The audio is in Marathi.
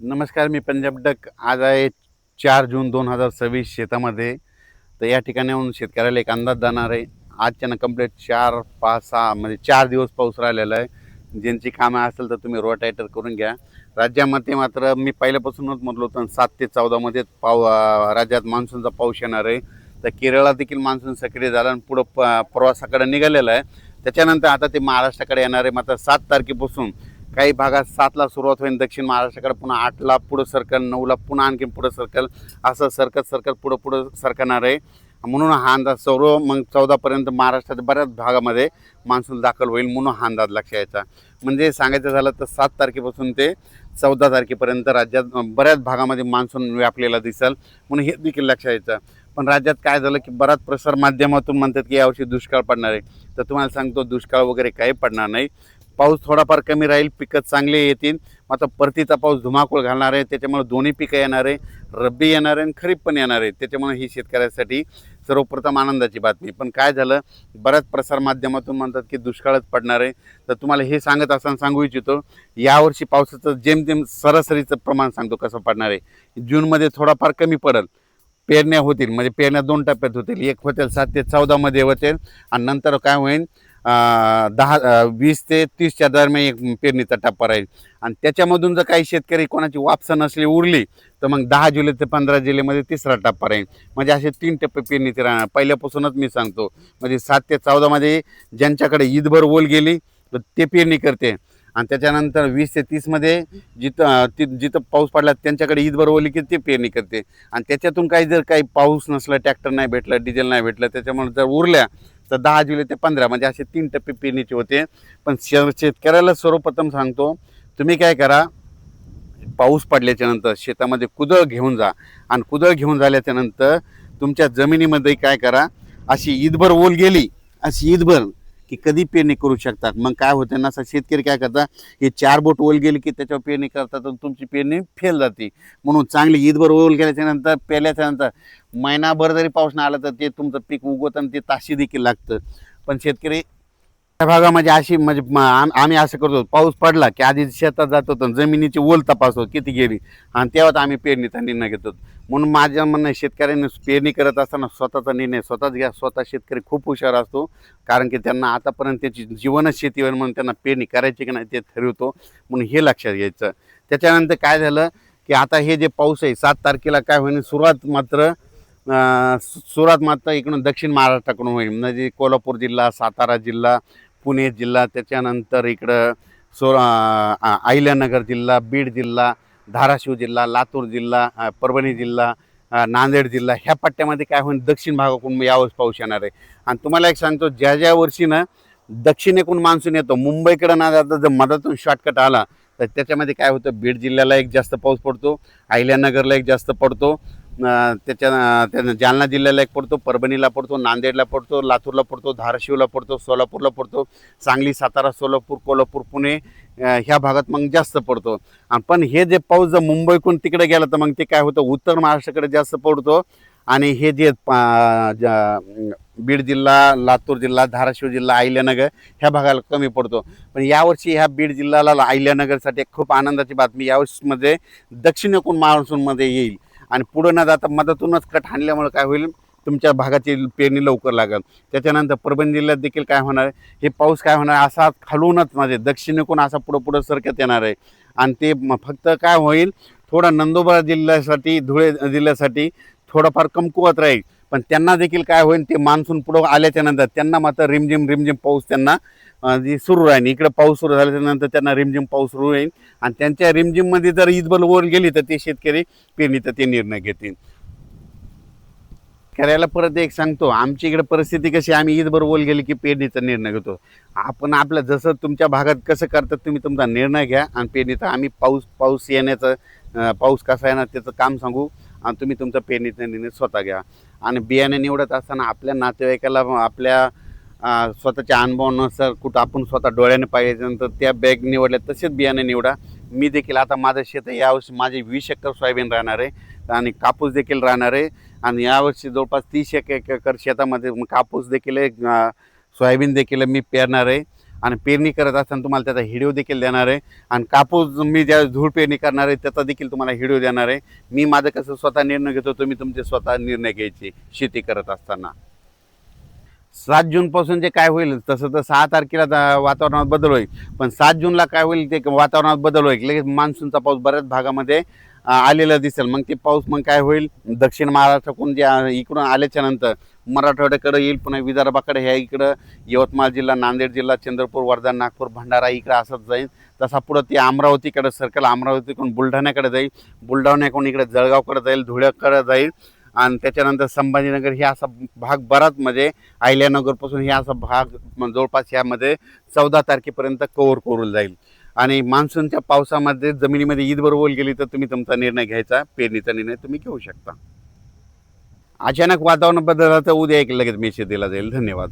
नमस्कार, मी पंजाब डक. आज आहे 4 जून 2026. शेतामध्ये तर या ठिकाणी येऊन शेतकऱ्याला एक अंदाज जाणार आहे. आजच्यानं कंप्लीट 4, 5, 6 म्हणजे 4 दिवस पाऊस राहिलेला आहे. ज्यांची कामं असेल तर तुम्ही रोटायटर करून घ्या. राज्यामध्ये मात्र मी पहिल्यापासूनच म्हटलं होतं 7 ते 14 राज्यात मान्सूनचा पाऊस येणार आहे. तर केरळला देखील मान्सून सक्रिय झाला आणि पुढं प्रवासाकडे निघालेला आहे. त्याच्यानंतर आता ते महाराष्ट्राकडे येणार आहे. मात्र 7 तारखेपासून काही भागात 7ला सुरुवात होईल, दक्षिण महाराष्ट्राकडे पुन्हा 8ला पुढं सरकल, 9ला पुन्हा आणखी पुढं सरकल, असं सरकत पुढं सरकणार आहे. म्हणून हा अंदाज सर्व मग 14पर्यंत महाराष्ट्राच्या बऱ्याच भागामध्ये मान्सून दाखल होईल, म्हणून हा अंदाज लक्षात यायचा. म्हणजे सांगायचं झालं तर 7 तारखेपासून ते 14 तारखेपर्यंत राज्यात बऱ्याच भागामध्ये मान्सून व्यापलेला दिसेल, म्हणून हे देखील लक्षात यायचं. पण राज्यात काय झालं की बराच प्रसार माध्यमातून म्हणतात की यावर्षी दुष्काळ पडणार आहे. तर तुम्हाला सांगतो, दुष्काळ वगैरे काही पडणार नाही. पाऊस थोडाफार कमी राहील, पिकं चांगले येतील. मात्र परतीचा पाऊस धुमाकूळ घालणार आहे, त्याच्यामुळे दोन्ही पिकं येणार आहे, रब्बी येणार आहे आणि खरीप पण येणार आहे. त्याच्यामुळे ही शेतकऱ्यासाठी सर्वप्रथम आनंदाची बातमी. पण काय झालं, बऱ्याच प्रसार माध्यमातून म्हणतात की दुष्काळच पडणार आहे. तर तुम्हाला हे सांगत असताना सांगू इच्छितो, यावर्षी पावसाचं जेमतेम सरासरीचं प्रमाण सांगतो कसं पडणार आहे. जूनमध्ये थोडाफार कमी पडेल, पेरण्या होतील, म्हणजे पेरण्या 2 टप्प्यात होतील. एक होतील 7 ते 14 होतील आणि नंतर काय होईल 20 ते 30च्या दरम्यान एक पेरणीचा टप्पा राहील. आणि त्याच्यामधून जर काही शेतकरी कोणाची वापसा नसली उरली तर मग 10 जुलै ते 15 जुलैमध्ये तिसरा टप्पा राहील. म्हणजे असे 3 टप्पे पेरणीचे राहणार. पहिल्यापासूनच मी सांगतो, म्हणजे 7 ते 14 ज्यांच्याकडे ईदभर ओल गेली तर ते पेरणी करते. आणि त्याच्यानंतर 20 ते 30 जिथं पाऊस पडला त्यांच्याकडे ईदभर ओली की ते पेरणी करते. आणि त्याच्यातून काही पाऊस नसला, ट्रॅक्टर नाही भेटलं, डिझेल नाही भेटलं, त्याच्यामुळे जर उरल्या तर 10 जुलै ते 15 म्हणजे असे 3 टप्पे पेरणीचे होते. पण शेतकऱ्याला सर्वप्रथम सांगतो, तुम्ही काय करा, पाऊस पडल्याच्या नंतर शेतामध्ये कुदळ घेऊन जा. आणि कुदळ घेऊन झाल्याच्या नंतर तुमच्या जमिनीमध्ये काय करा, अशी ईदभर ओल गेली, अशी ईदभर की कधी पेरणी करू शकतात. मग काय होतं ना, शेतकरी काय करतात, हे 4 बोट ओल गेली की त्याच्यावर पेरणी करतात आणि तुमची पेरणी फेल जाते. म्हणून चांगली ईदभर ओल गेल्याच्या नंतर, पेरल्याच्या नंतर महिनाभर जरी पाऊस नाही आला तर ते तुमचं पीक उगवत आणि ते ताशी देखील लागतं. पण शेतकरी त्या भागामध्ये अशी म्हणजे आम्ही असं करतो, पाऊस पडला की आधी शेतात जातो तर जमिनीची ओल तपासतो किती गेली, आणि तेव्हाच आम्ही पेरणीचा निर्णय घेतो. म्हणून माझं म्हणणं, शेतकऱ्यांनी पेरणी करत असताना स्वतःचा निर्णय स्वतःच घ्या. स्वतः शेतकरी खूप हुशार असतो, कारण की त्यांना आतापर्यंत त्याची जीवनच शेतीवर, म्हणून त्यांना पेरणी करायची की नाही ते ठरवतो. म्हणून हे लक्षात घ्यायचं. त्याच्यानंतर काय झालं की आता हे जे पाऊस आहे 7 तारखेला काय होईल, सुरुवात मात्र इकडून दक्षिण महाराष्ट्राकडून होईल. म्हणजे कोल्हापूर जिल्हा, सातारा जिल्हा, पुणे जिल्हा, त्याच्यानंतर इकडं अहिल्यानगर जिल्हा, बीड जिल्हा, धाराशिव जिल्हा, लातूर जिल्हा, परभणी जिल्हा, नांदेड जिल्हा, ह्या पट्ट्यामध्ये काय होईल, दक्षिण भागाकडून यावर्षी पाऊस येणार आहे. आणि तुम्हाला एक सांगतो, ज्या वर्षी ना दक्षिणेकडून मान्सून येतो, मुंबईकडे ना जाता जर मधातून शॉर्टकट आला तर त्याच्यामध्ये काय होतं, बीड जिल्ह्याला एक जास्त पाऊस पडतो, अहिल्यानगरला एक जास्त पडतो, त्यानं जालना जिल्ह्याला एक पडतो, परभणीला पडतो, नांदेडला पडतो, लातूरला पडतो, धाराशिवला पडतो, सोलापूरला पडतो, सांगली, सातारा, सोलापूर, कोल्हापूर, पुणे ह्या भागात मग जास्त पडतो. पण हे जे पाऊस जर मुंबईकडून तिकडे गेला तर मग ते काय होतं, उत्तर महाराष्ट्राकडे जास्त पडतो. आणि हे जे बीड जिल्हा, लातूर जिल्हा, धाराशिव जिल्हा, अहिल्यानगर ह्या भागाला कमी पडतो. पण यावर्षी ह्या बीड जिल्ह्याला, अहिल्यानगरसाठी खूप आनंदाची बातमी, यावर्षीमध्ये दक्षिणेकडून मान्सूनमध्ये येईल. आणि पुढं न जाता मधातूनच कट हाणल्यामुळे काय होईल, तुमच्या भागाची पेरणी लवकर लागेल. त्याच्यानंतर परभणी जिल्ह्यात देखील काय होणार आहे, हे पाऊस काय होणार, असा खालूनच म्हणजे दक्षिणेकडून असा पुढं सरकत येणार आहे. आणि ते फक्त काय होईल, थोडा नंदुरबार जिल्ह्यासाठी, धुळे जिल्ह्यासाठी थोडंफार कमकुवत राहील. पण त्यांना देखील काय होईल, ते मान्सून पुढं आल्याच्या नंतर त्यांना मात्र रिमझिम पाऊस त्यांना सुरू राहील. इकडे पाऊस सुरू झाल्याच्यानंतर त्यांना रिमझिम पाऊस सुरू होईल. आणि त्यांच्या रिमझिममध्ये जर ईदभर वर गेली तर ते शेतकरी पेरणीचा ते निर्णय घेतील. करायला परत एक सांगतो, आमची इकडे परिस्थिती कशी, आम्ही ईदभर ओल गेली की पेरणीचा निर्णय घेतो. आपण आपलं जसं तुमच्या भागात कसं करतात तुम्ही तुमचा निर्णय घ्या. आणि पेरणीचा आम्ही पाऊस येण्याचं, पाऊस कसा येणार त्याचं काम सांगू, आणि तुम्ही तुमचा पेरणीचा निर्णय स्वतः घ्या. आणि बियाणे निवडत असताना आपल्या नातेवाईकाला, आपल्या स्वतःच्या अनुभवानुसार कुठं आपण स्वतः डोळ्याने पाहिल्यानंतर त्या बॅग निवडल्या तसेच बियाणे निवडा. मी देखील आता माझं शेत आहे, यावर्षी माझी 20 एकर सोयाबीन राहणार आहे आणि कापूस देखील राहणार आहे. आणि यावर्षी जवळपास 30 एकर शेतामध्ये कापूस देखील आहे, सोयाबीन देखील मी पेरणार आहे. आणि पेरणी करत असताना तुम्हाला त्याचा व्हिडिओ देखील देणार आहे आणि कापूस मी ज्या धूळ पेरणी करणार आहे त्याचा देखील तुम्हाला व्हिडिओ देणार आहे. मी माझं कसं स्वतः निर्णय घेतो, तुम्ही तुमचे स्वतः निर्णय घ्यायचे शेती करत असताना. 7 जूनपासून जे काय होईल तसं तर 6 तारखेला वातावरणात बदल होईल, पण 7 जूनला काय होईल ते वातावरणात बदल होईल. लगेच मान्सूनचा पाऊस बऱ्याच भागामध्ये आलेला दिसेल. मग ते पाऊस मग काय होईल, दक्षिण महाराष्ट्राकडून जे इकडून आल्याच्या नंतर मराठवाड्याकडे येईल, पुन्हा विदर्भाकडे, ह्या इकडं यवतमाळ जिल्हा, नांदेड जिल्हा, चंद्रपूर, वर्धा, नागपूर, भंडारा इकडं असंच जाईल. तसा पुढं ते अमरावतीकडे सर्कल, अमरावतीकडून बुलढाण्याकडे जाईल, बुलढाण्याकडून इकडे जळगावकडे जाईल, धुळ्याकडे जाईल आणि त्याच्यानंतर संभाजीनगर हे असा भाग बराच म्हणजे अहिल्यानगरपासून हे असा भाग जवळपास ह्यामध्ये 14 तारखेपर्यंत कव्हर करून जाईल. आणि मान्सूनच्या पावसामध्ये जमिनीमध्ये ईदभर ओल गेली तर तुम्ही तुमचा निर्णय घ्यायचा, पेरणीचा निर्णय तुम्ही घेऊ शकता. अचानक वातावरण बदललं तर उद्या एक लगेच मेसेज दिला जाईल. धन्यवाद.